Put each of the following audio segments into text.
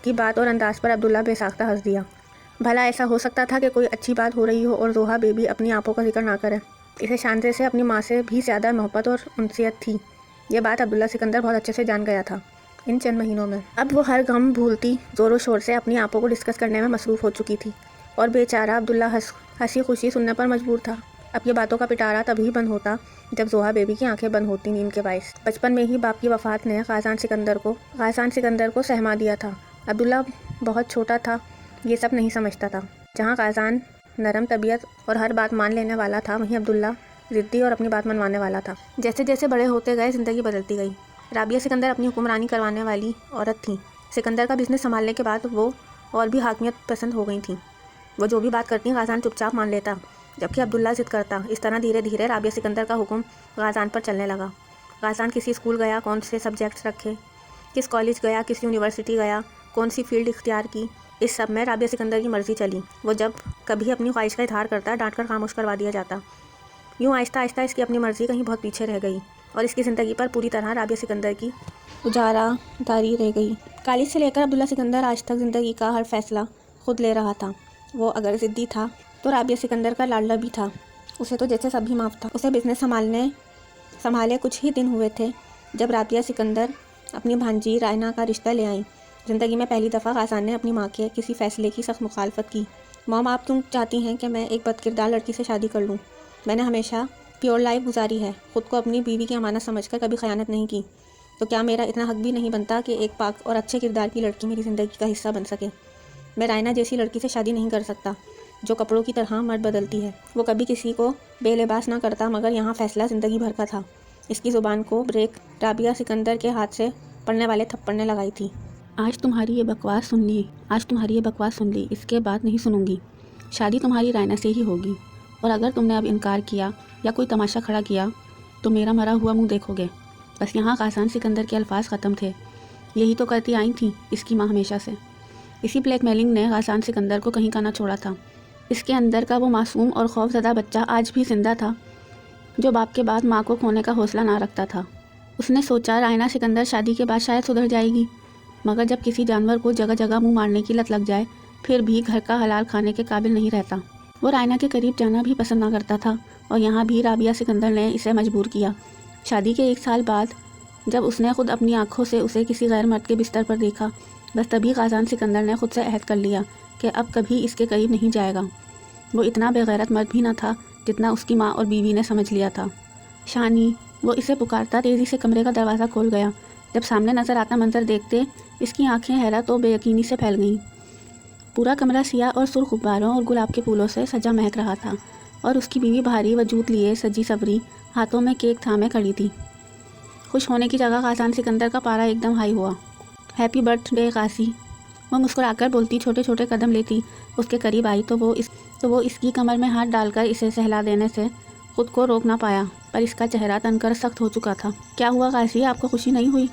اس کی بات اور انداز پر عبداللہ بے ساختہ ہنس دیا۔ بھلا ایسا ہو سکتا تھا کہ کوئی اچھی بات ہو رہی ہو اور زوہا بیبی اپنی آنکھوں کا ذکر نہ کرے؟ اسے شانزے سے اپنی ماں سے بھی زیادہ محبت اور انسیت تھی۔ یہ بات عبداللہ سکندر بہت اچھے سے جان گیا تھا ان چند مہینوں میں۔ اب وہ ہر غم بھولتی زور و شور سے اپنی آپوں کو ڈسکس کرنے میں مصروف ہو چکی تھی، اور بیچارہ عبداللہ ہنسی خوشی سننے پر مجبور تھا۔ اب یہ باتوں کا پٹارا تبھی بند ہوتا جب زوہا بیبی کی آنکھیں بند ہوتی نیند کے باعث۔ بچپن میں ہی باپ کی وفات نے غازان سکندر کو سہما دیا تھا۔ عبداللہ بہت چھوٹا تھا، یہ سب نہیں سمجھتا تھا۔ جہاں غازان نرم طبیعت اور ہر بات مان لینے والا تھا، وہیں عبداللہ ضدی اور اپنی بات منوانے والا تھا۔ جیسے جیسے بڑے ہوتے گئے زندگی بدلتی گئی۔ رابعہ سکندر اپنی حکمرانی کروانے والی عورت تھیں۔ سکندر کا بزنس سنبھالنے کے بعد وہ اور بھی حاکمیت پسند ہو گئی تھیں۔ وہ جو بھی بات کرتی غازان چپ چاپ مان لیتا، جبکہ عبداللہ ضد کرتا۔ اس طرح دھیرے دھیرے رابعہ سکندر کا حکم غازان پر چلنے لگا۔ غازان کسی اسکول گیا، کون سے سبجیکٹس رکھے، کس کالج گیا، کس یونیورسٹی گیا، کون سی فیلڈ اختیار کی، اس سب میں رابعہ سکندر کی مرضی چلی۔ وہ جب کبھی اپنی خواہش کا اظہار کرتا، ڈانٹ کر خاموش کروا دیا جاتا۔ یوں آہستہ آہستہ اس کی اپنی مرضی کہیں بہت پیچھے رہ گئی، اور اس کی زندگی پر پوری طرح رابعہ سکندر کی اجارہ داری رہ گئی۔ کالج سے لے کر عبداللہ سکندر آج تک زندگی کا ہر فیصلہ خود لے رہا تھا۔ وہ اگر ضدی تھا تو رابعہ سکندر کا لاڈلا بھی تھا۔ اسے تو جیسے سب ہی معاف تھا۔ اسے بزنس سنبھالے کچھ ہی دن ہوئے تھے جب رابعہ سکندر اپنی بھانجی رائنا کا رشتہ لے آئیں۔ زندگی میں پہلی دفعہ غازان نے اپنی ماں کے کسی فیصلے کی سخت مخالفت کی۔ مام، آپ کیوں چاہتی ہیں کہ میں ایک بد کردار لڑکی سے شادی کر لوں؟ میں نے ہمیشہ پیور لائف گزاری ہے، خود کو اپنی بیوی کی امانت سمجھ کر کبھی خیانت نہیں کی، تو کیا میرا اتنا حق بھی نہیں بنتا کہ ایک پاک اور اچھے کردار کی لڑکی میری زندگی کا حصہ بن سکے؟ میں رائنا جیسی لڑکی سے شادی نہیں کر سکتا جو کپڑوں کی طرح مرد بدلتی ہے۔ وہ کبھی کسی کو بے لباس نہ کرتا، مگر یہاں فیصلہ زندگی بھر کا تھا۔ اس کی زبان کو بریک رابعہ سکندر کے ہاتھ سے پڑنے والے تھپڑ نے لگائی تھی۔ آج تمہاری یہ بکواس سن لی، اس کے بعد نہیں سنوں گی۔ شادی تمہاری رائنا سے ہی ہوگی، اور اگر تم نے اب انکار کیا یا کوئی تماشا کھڑا کیا تو میرا مرا ہوا منہ دیکھو گے۔ بس یہاں غازان سکندر کے الفاظ ختم تھے۔ یہی تو کرتی آئی تھیں اس کی ماں ہمیشہ سے۔ اسی بلیک میلنگ نے غازان سکندر کو کہیں کا نہ چھوڑا تھا۔ اس کے اندر کا وہ معصوم اور خوف زدہ بچہ آج بھی زندہ تھا، جو باپ کے بعد ماں کو کھونے کا حوصلہ نہ رکھتا تھا۔ اس نے سوچا رائنا سکندر شادی کے بعد شاید سدھر جائے گی، مگر جب کسی جانور کو جگہ جگہ منہ مارنے کی لت لگ جائے پھر بھی گھر کا حلال کھانے کے قابل نہیں رہتا۔ وہ رائنا کے قریب جانا بھی پسند نہ کرتا تھا، اور یہاں بھی رابعہ سکندر نے اسے مجبور کیا۔ شادی کے 1 سال بعد جب اس نے خود اپنی آنکھوں سے اسے کسی غیر مرد کے بستر پر دیکھا، بس تبھی غازان سکندر نے خود سے عہد کر لیا کہ اب کبھی اس کے قریب نہیں جائے گا۔ وہ اتنا بے غیرت مرد بھی نہ تھا جتنا اس کی ماں اور بیوی نے سمجھ لیا تھا۔ شانی، وہ اسے پکارتا تیزی سے کمرے کا دروازہ کھول گیا۔ جب سامنے نظر آتا منظر دیکھتے اس کی آنکھیں حیرت و بے یقینی سے پھیل گئیں۔ پورا کمرہ سیاہ اور سرخ غباروں اور گلاب کے پھولوں سے سجا مہک رہا تھا، اور اس کی بیوی بھاری وجود لیے سجی سوری ہاتھوں میں کیک تھامے کھڑی تھی۔ خوش ہونے کی جگہ غازان سکندر کا پارا ایک دم ہائی ہوا۔ ہیپی برتھ ڈے غازی، وہ مسکرا کر بولتی چھوٹے چھوٹے قدم لیتی اس کے قریب آئی تو وہ اس کی کمر میں ہاتھ ڈال کر اسے سہلا دینے سے خود کو روک نہ پایا، پر اس کا چہرہ تن کر سخت ہو چکا تھا۔ کیا ہوا غازی، آپ کو خوشی نہیں ہوئی؟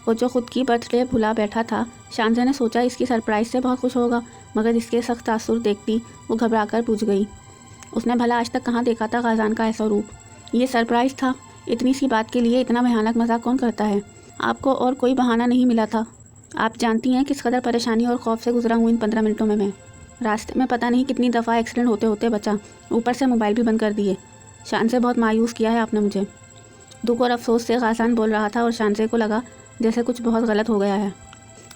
وہ جو خود کی برتھ ڈے بھلا بیٹھا تھا، شانزے نے سوچا اس کی سرپرائز سے بہت خوش ہوگا، مگر اس کے سخت تاثر دیکھتی وہ گھبرا کر پوچھ گئی۔ اس نے بھلا آج تک کہاں دیکھا تھا غازان کا ایسا روپ؟ یہ سرپرائز تھا؟ اتنی سی بات کے لیے اتنا بھیانک مذاق کون کرتا ہے؟ آپ کو اور کوئی بہانہ نہیں ملا تھا؟ آپ جانتی ہیں کس قدر پریشانی اور خوف سے گزرا ہوں ان 15 منٹوں میں راستے میں پتہ نہیں کتنی دفعہ ایکسیڈنٹ ہوتے ہوتے بچا، اوپر سے موبائل بھی بند کر دیے۔ شانزے بہت مایوس کیا ہے آپ نے مجھے۔ دکھ اور افسوس سے غازان بول رہا تھا، اور شانزے کو لگا جیسے کچھ بہت غلط ہو گیا ہے۔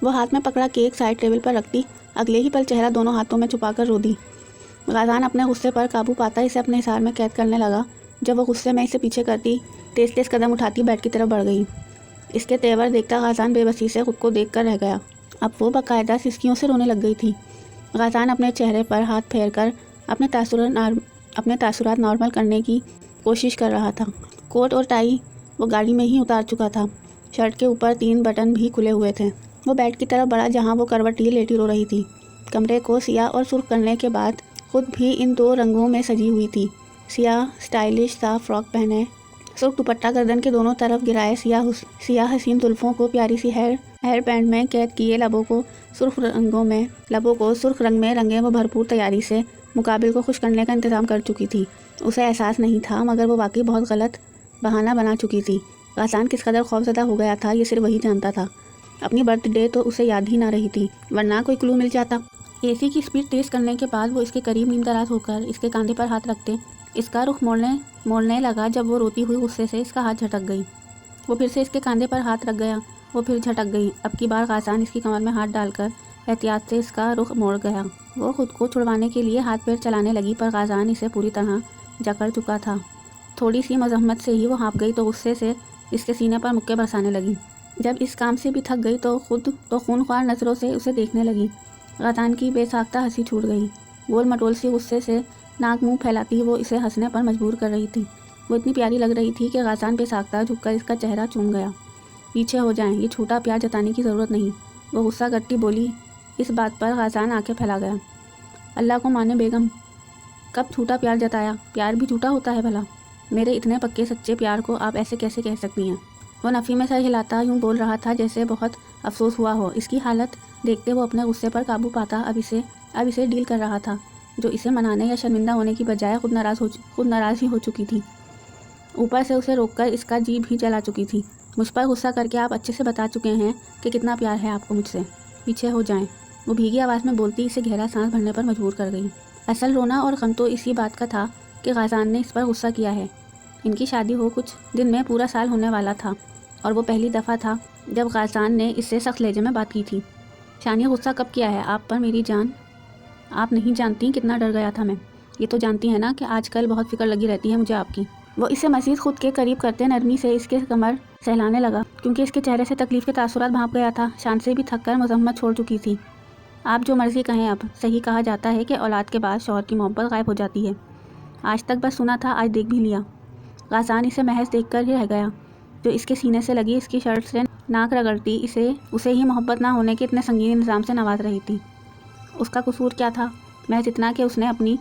وہ ہاتھ میں پکڑا کیک سائڈ ٹیبل پر رکھتی، اگلے ہی پل چہرہ دونوں ہاتھوں میں چھپا کر رو دی۔ غازان اپنے غصے پر قابو پاتا اسے اپنے حصار میں قید کرنے لگا۔ جب وہ غصے میں اسے پیچھے کرتی، تیز تیز قدم اٹھاتی بیڈ کی طرف بڑھ گئی۔ اس کے تیور دیکھتا غازان بے بسی سے خود کو دیکھ کر رہ گیا۔ اب وہ باقاعدہ سسکیوں سے رونے لگ گئی تھی۔ غازان اپنے چہرے پر ہاتھ پھیر کر اپنے تاثرات نارمل کرنے کی کوشش کر رہا تھا۔ کوٹ اور ٹائی وہ گاڑی میں ہی اتار چکا تھا، شرٹ کے اوپر 3 بٹن بھی کھلے ہوئے تھے۔ وہ بیڈ کی طرف بڑھا جہاں وہ کروٹ لیے لیٹی رو رہی تھی۔ کمرے کو سیاہ اور سرخ کرنے کے بعد خود بھی ان 2 رنگوں میں سجی ہوئی تھی۔ سیاہ سٹائلش سا فراک پہنے، سرخ دوپٹہ گردن کے دونوں طرف گرائے، سیاہ حسین زلفوں کو پیاری سی ہیئر بینڈ میں قید کیے، لبوں کو سرخ رنگ میں رنگے وہ بھرپور تیاری سے مقابل کو خوش کرنے کا انتظام کر چکی تھی۔ اسے احساس نہیں تھا، مگر وہ واقعی بہت غلط بہانہ بنا چکی تھی۔ غازان کس قدر خوفزدہ ہو گیا تھا یہ صرف وہی جانتا تھا۔ अपनी बर्थडे तो उसे याद ही ना रही थी, वरना कोई क्लू मिल जाता। एसी की स्पीड तेज़ करने के बाद वो इसके करीब नीम दराज होकर इसके कंधे पर हाथ रखते इसका रुख मोड़ने लगा। जब वो रोती हुई गुस्से से इसका हाथ झटक गई, वो फिर से इसके कंधे पर हाथ रख गया, वो फिर झटक गई। अब की बार गासान इसकी कमर में हाथ डालकर एहतियात से इसका रुख मोड़ गया। वो खुद को छुड़वाने के लिए हाथ पैर चलाने लगी, पर गासान इसे पूरी तरह जकड़ चुका था। थोड़ी सी मजम्मत से ही वो हाँफ गई तो गुस्से से इसके सीने पर मुक्के बरसाने लगी। जब इस काम से भी थक गई तो खूनख्वार नज़रों से उसे देखने लगी। गासान की बेसाख्ता हंसी छूट गई। गोल मटोल सी गुस्से से नाक मुंह फैलाती वो इसे हंसने पर मजबूर कर रही थी। वो इतनी प्यारी लग रही थी कि गासान बेसाख्ता झुककर इसका चेहरा चूम गया। पीछे हो जाएं, ये छोटा प्यार जताने की ज़रूरत नहीं, वो गुस्सा करती बोली। इस बात पर गासान आंखें फैला गया। अल्लाह को माने बेगम, कब झूठा प्यार जताया? प्यार भी झूठा होता है भला? मेरे इतने पक्के सच्चे प्यार को आप ऐसे कैसे कह सकती हैं? वो नफ़ी में सर हिलाता यूँ बोल रहा था जैसे बहुत अफसोस हुआ हो। इसकी हालत देखते वो अपने गुस्से पर काबू पाता अब इसे डील कर रहा था, जो इसे मनाने या शर्मिंदा होने की बजाय खुद नाराज़ ही हो चुकी थी। ऊपर से उसे रोककर इसका जी भी जला चुकी थी। मुझ पर गुस्सा करके आप अच्छे से बता चुके हैं कि कितना प्यार है आपको मुझसे, पीछे हो जाएं। वो भीगी आवाज़ में बोलती इसे गहरा सांस भरने पर मजबूर कर गई। असल रोना और गम तो इसी बात का था कि गासान ने इस पर गुस्सा किया है। इनकी शादी हो कुछ दिन में पूरा साल होने वाला था और वो पहली दफ़ा था जब गासान ने इससे सख्त लहजे में बात की थी। शानी, गुस्सा कब किया है आप पर मेरी जान? आप नहीं जानती कितना डर गया था मैं। ये तो जानती है ना कि आजकल बहुत फिक्र लगी रहती है मुझे आपकी। वो इसे मज़ीद खुद के करीब करते नरमी से इसके कमर सहलाने लगा, क्योंकि इसके चेहरे से तकलीफ़ के तासुरात भाप गया था। शान से भी थक कर मजम्मत छोड़ चुकी थी। आप जो मर्ज़ी कहें, अब सही कहा जाता है कि औलाद के बाद शौहर की मोहब्बत गायब हो जाती है। आज तक बस सुना था, आज देख भी लिया। गासान इसे महज देख कर ही रह गया, जो इसके सीने से लगी इसकी शर्ट से नाक रगड़ती उसे ही मोहब्बत ना होने के इतने संगीन इल्ज़ाम से नवाज रही थी। उसका कसूर क्या था? महज इतना कि उसने अपनी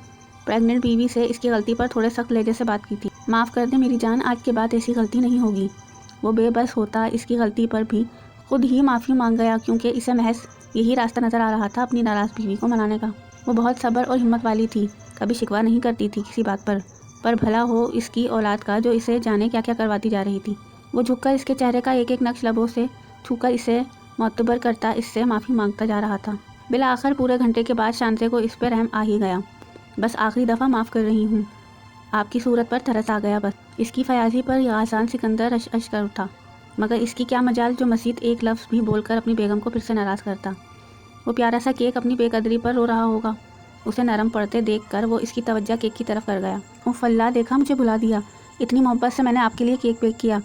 प्रेग्नेंट बीवी से इसकी गलती पर थोड़े सख्त लहजे से बात की थी। माफ़ कर दे मेरी जान, आज के बाद ऐसी गलती नहीं होगी। वो बेबस होता इसकी गलती पर भी खुद ही माफ़ी मांग गया, क्योंकि इसे महज यही रास्ता नज़र आ रहा था अपनी नाराज़ बीवी को मनाने का। वो बहुत सब्र और हिम्मत वाली थी, कभी शिकवा नहीं करती थी किसी बात पर भला हो इसकी औलाद का, जो इसे जाने क्या क्या करवाती जा रही थी। वो झुककर इसके चेहरे का एक एक नक्श लबों से छूकर इसे मोतबर करता इससे माफ़ी मांगता जा रहा था। बिला आखिर पूरे घंटे के बाद शांते को इस पर रहम आ ही गया। बस आखिरी दफ़ा माफ़ कर रही हूँ, आपकी सूरत पर तरस आ गया बस। इसकी फयाजी पर गासान सिकंदर अश कर उठा, मगर इसकी क्या मजाल जो मसीद एक लफ्ज़ भी बोलकर अपनी बेगम को फिर से नाराज़ करता। वो प्यारा सा केक अपनी बेकदरी पर रो रहा होगा। उसे नरम पड़ते देखकर वो इसकी तवज्जो केक की तरफ कर गया। उफ़ अल्लाह, देखा मुझे भुला दिया। इतनी मोहब्बत से मैंने आपके लिए केक बेक किया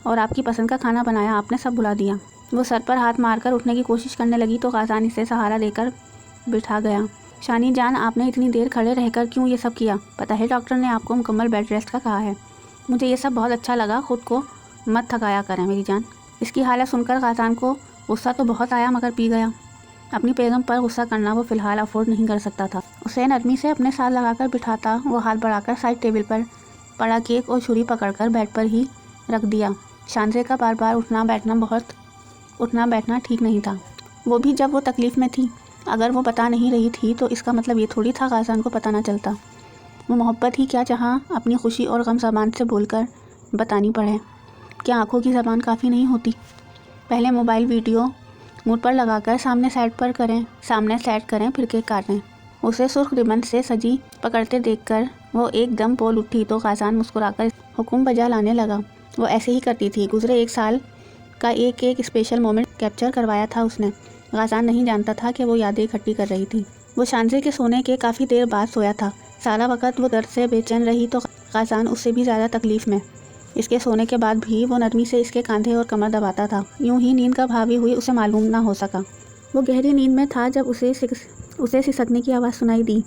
और आपकी पसंद का खाना बनाया, आपने सब भुला दिया। वो सर पर हाथ मारकर उठने की कोशिश करने लगी तो गासान इसे सहारा देकर बिठा गया। शानी जान, आपने इतनी देर खड़े रहकर क्यों ये सब किया? पता है डॉक्टर ने आपको मुकम्मल बेड रेस्ट का कहा है। मुझे ये सब बहुत अच्छा लगा, खुद को मत थकाया करें मेरी जान। इसकी हालत सुनकर गासान को गुस्सा तो बहुत आया, मगर पी गया। अपनी बेगम पर गुस्सा करना वो फ़िलहाल अफोर्ड नहीं कर सकता था। उसे नरमी से अपने साथ लगाकर बिठाता वो हाथ बढ़ाकर साइड टेबल पर पड़ा केक और छुरी पकड़कर बेड पर ही रख दिया। शांजे का बार बार उठना बैठना ठीक नहीं था, वो भी जब वो तकलीफ़ में थी। अगर वो बता नहीं रही थी तो इसका मतलब ये थोड़ी था गासान को पता ना चलता। वो मोहब्बत ही क्या जहाँ अपनी खुशी और गम ज़बान से बोलकर बतानी पड़े। क्या आँखों की ज़बान काफ़ी नहीं होती? पहले मोबाइल वीडियो मूड पर लगाकर सामने सेट करें फिर केक काटें। उसे सुर्ख रिबन से सजी पकड़ते देखकर वो एकदम बोल उठी तो गासान मुस्कुराकर हुक्म बजा लाने लगा। वो ऐसे ही करती थी। गुजरे एक साल का एक एक स्पेशल मोमेंट कैप्चर करवाया था उसने। गासान नहीं जानता था कि वो यादें इकट्ठी कर रही थी। वो शांजे के सोने के काफ़ी देर बाद सोया था। सारा वक्त वो दर्द से बेचैन रही तो गासान उससे भी ज़्यादा तकलीफ़ में। इसके सोने के बाद भी वो नरमी से इसके कंधे और कमर दबाता था। यूं ही नींद कब हावी हुई उसे मालूम ना हो सका। वो गहरी नींद में था जब उसे सिसकने की आवाज़ सुनाई दी।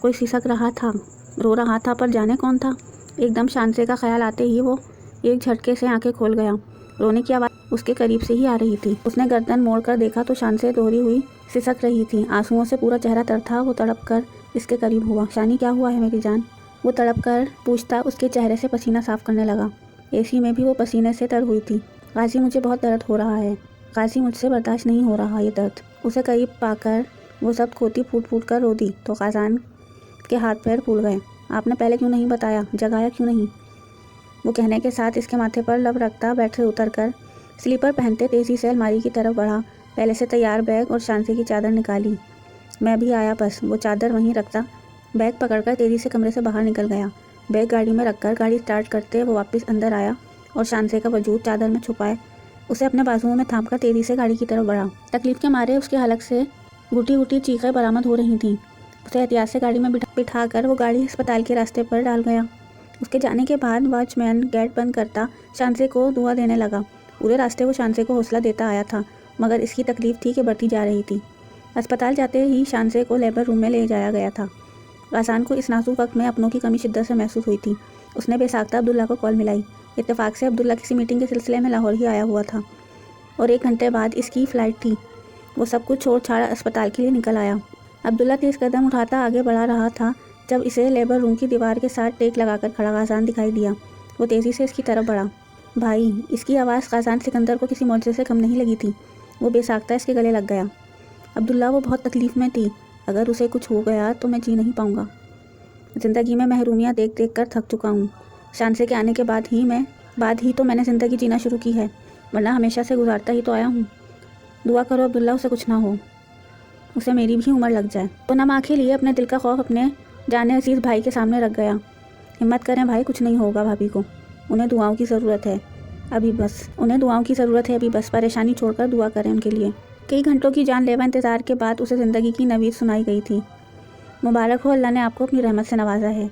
कोई सिसक रहा था, रो रहा था, पर जाने कौन था। एकदम शांजे का ख्याल आते ही वो एक झटके से आंखें खोल गया। रोने की आवाज़ उसके करीब से ही आ रही थी। उसने गर्दन मोड़कर देखा तो शांजे दोहरी हुई सिसक रही थी। आंसुओं से पूरा चेहरा तर था। वो तड़प कर इसके करीब हुआ। शानी, क्या हुआ है मेरी जान? वो तड़प कर पूछता उसके चेहरे से पसीना साफ करने लगा। एसी में भी वो पसीने से तर हुई थी। गाजी, मुझे बहुत दर्द हो रहा है। गाजी, मुझसे बर्दाश्त नहीं हो रहा ये दर्द। उसे करीब पाकर वो सब खोती फूट फूट कर रो दी तो गासान के हाथ पैर फूल गए। आपने पहले क्यों नहीं बताया, जगाया क्यों नहीं? वो कहने के साथ इसके माथे पर लब रखता बेड से उतर कर स्लीपर पहनते तेज़ी से अलमारी की तरफ बढ़ा, पहले से तैयार बैग और शांति की चादर निकाली। मैं भी आया, बस वो चादर वहीं रखता बैग पकड़कर तेज़ी से कमरे से बाहर निकल गया। बैग गाड़ी में रखकर गाड़ी स्टार्ट करते वो वापस अंदर आया और शांति का वजूद चादर में छुपाए उसे अपने बाजुओं में थामकर तेज़ी से गाड़ी की तरफ बढ़ा। तकलीफ के मारे उसके हलक से घुटी घुटी चीखें बरामद हो रही थीं। उसे एहतियात से गाड़ी में बिठाकर वो गाड़ी अस्पताल के रास्ते पर डाल गया। उसके जाने के बाद वॉचमैन गेट बंद करता शांति को दुआ देने लगा। पूरे रास्ते वो शांति को हौसला देता आया था, मगर इसकी तकलीफ थी कि बढ़ती जा रही थी। अस्पताल जाते ही शांति को लेबर रूम में ले जाया गया था। गासान को इस नाजुक वक्त में अपनों की कमी शिद्दत से महसूस हुई थी। उसने बेसाख्ता अब्दुल्ला को कॉल मिलाई। इत्तेफाक से अब्दुल्ला किसी मीटिंग के सिलसिले में लाहौर ही आया हुआ था और 1 घंटे बाद इसकी फ़्लाइट थी। वो सब कुछ छोड़ छाड़ अस्पताल के लिए निकल आया। अब्दुल्ला तेज़ कदम उठाता आगे बढ़ा रहा था जब इसे लेबर रूम की दीवार के साथ टेक लगाकर खड़ा गासान दिखाई दिया। वो तेज़ी से इसकी तरफ बढ़ा। भाई, इसकी आवाज़ गासान सिकंदर को किसी मौजे से कम नहीं लगी थी। वो बेसाख्ता इसके गले लग गया। अब्दुल्ला, वो बहुत तकलीफ़ में थी। अगर उसे कुछ हो गया तो मैं जी नहीं पाऊँगा। ज़िंदगी में महरूमियाँ देख देख कर थक चुका हूँ। शांति के आने के बाद ही तो मैंने ज़िंदगी जीना शुरू की है, वरना हमेशा से गुजारता ही तो आया हूँ। दुआ करो अब्दुल्ला, उसे कुछ ना हो, उसे मेरी भी उम्र लग जाए। तो नम आँखें लिए अपने दिल का खौफ अपने जाने अजीज़ भाई के सामने रख गया। हिम्मत करें भाई, कुछ नहीं होगा भाभी को। उन्हें दुआओं की ज़रूरत है अभी बस परेशानी छोड़कर दुआ करें उनके लिए। कई घंटों की जानलेवा इंतज़ार के बाद उसे ज़िंदगी की नवीद सुनाई गई थी। मुबारक हो, अल्लाह ने आपको अपनी रहमत से नवाजा है।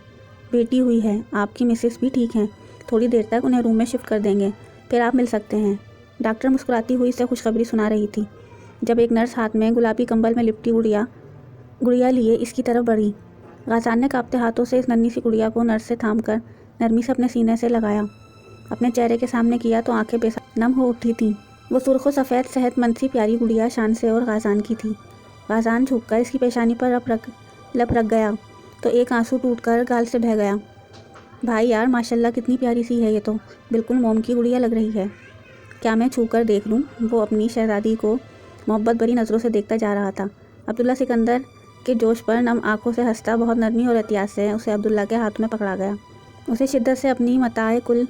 बेटी हुई है, आपकी मिसेस भी ठीक हैं। थोड़ी देर तक उन्हें रूम में शिफ्ट कर देंगे, फिर आप मिल सकते हैं। डॉक्टर मुस्कुराती हुई इसे खुशखबरी सुना रही थी जब एक नर्स हाथ में गुलाबी कंबल में लिपटी गुड़िया लिए इसकी तरफ बढ़ी। गासान ने कांपते हाथों से इस नन्ही सी गुड़िया को नर्स से थामकर नरमी से अपने सीने से लगाया। अपने चेहरे के सामने किया तो आंखें बेसाख्ता नम हो उठी थीं। वो सुर्ख व सफ़ेद सेहतमंद सी प्यारी गुड़िया शान से और गासान की थी। गासान झुककर इसकी पेशानी पर लप रख गया तो एक आंसू टूटकर गाल से बह गया। भाई यार, माशाल्लाह कितनी प्यारी सी है, ये तो बिल्कुल मोम की गुड़िया लग रही है। क्या मैं छू कर देख लूँ? वो अपनी शहज़ादी को मोहब्बत भरी नज़रों से देखता जा रहा था। अब्दुल्ला सिकंदर के जोश पर नम आंखों से हंसता बहुत नरमी और एहतियात से उसे अब्दुल्ला के हाथ में पकड़ा गया। उसे शिद्दत से अपनी मताए कुल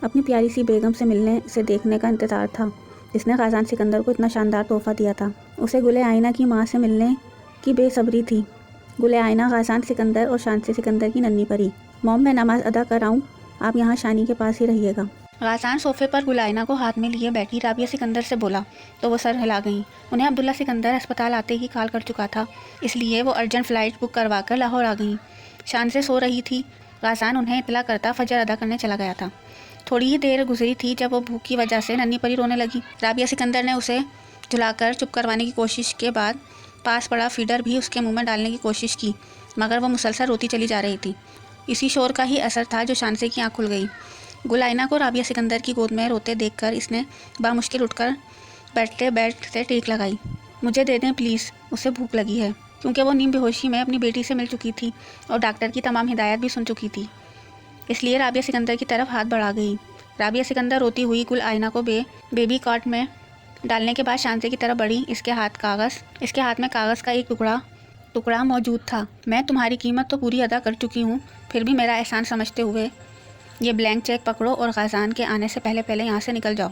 अपनी प्यारी सी बेगम से मिलने से देखने का इंतज़ार था, जिसने गासान सिकंदर को इतना शानदार तोहफ़ा दिया था। उसे गुले आइना की माँ से मिलने की बेसब्री थी। गुले आइना गासान सिकंदर और शांति सिकंदर की नन्ही परी। मॉम, मैं नमाज़ अदा कर आऊँ, आप यहाँ शानी के पास ही रहिएगा। गासान सोफे पर गुलाइना को हाथ में लिए बैठी राबिया सिकंदर से बोला तो वो सर हिला गई। उन्हें अब्दुल्ला सिकंदर अस्पताल आते ही कॉल कर चुका था, इसलिए वो अर्जेंट फ़्लाइट बुक करवा कर लाहौर आ गई। शान से सो रही थी। गासान उन्हें इतला करता फजर अदा करने चला गया था। थोड़ी ही देर गुजरी थी जब वो भूख की वजह से नन्ही परी रोने लगी। राबिया सिकंदर ने उसे झुलाकर चुप करवाने की कोशिश के बाद पास पड़ा फीडर भी उसके मुँह में डालने की कोशिश की, मगर वह मुसलसल रोती चली जा रही थी। इसी शोर का ही असर था जो शानसे की आँख खुल गई। गुलाइना को राबिया सिकंदर की गोद में रोते देखकर इसने बामुश्किल उठकर बैठते से टेक लगाई। मुझे दे दें प्लीज़, उसे भूख लगी है। क्योंकि वो नीम बेहोशी में अपनी बेटी से मिल चुकी थी और डॉक्टर की तमाम हिदायत भी सुन चुकी थी, इसलिए राबिया सिकंदर की तरफ हाथ बढ़ा गई। राबिया सिकंदर रोती हुई गुलाइना को बेबी कॉट में डालने के बाद शांति की तरफ बढ़ी। इसके हाथ में कागज़ का एक टुकड़ा मौजूद था। मैं तुम्हारी कीमत तो पूरी अदा कर चुकी हूँ, फिर भी मेरा एहसान समझते हुए ये ब्लैंक चेक पकड़ो और गासान के आने से पहले यहाँ से निकल जाओ,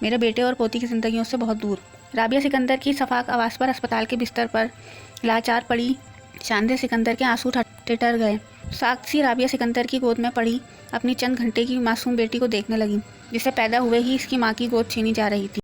मेरे बेटे और पोती की ज़िंदगियों से बहुत दूर। राबिया सिकंदर की सफाक आवाज़ पर अस्पताल के बिस्तर पर लाचार पड़ी शानदे सिकंदर के आंसू टिटर गए। साक्षी राबिया सिकंदर की गोद में पड़ी अपनी चंद घंटे की मासूम बेटी को देखने लगी, जिसे पैदा हुए ही इसकी माँ की गोद छीनी जा रही थी।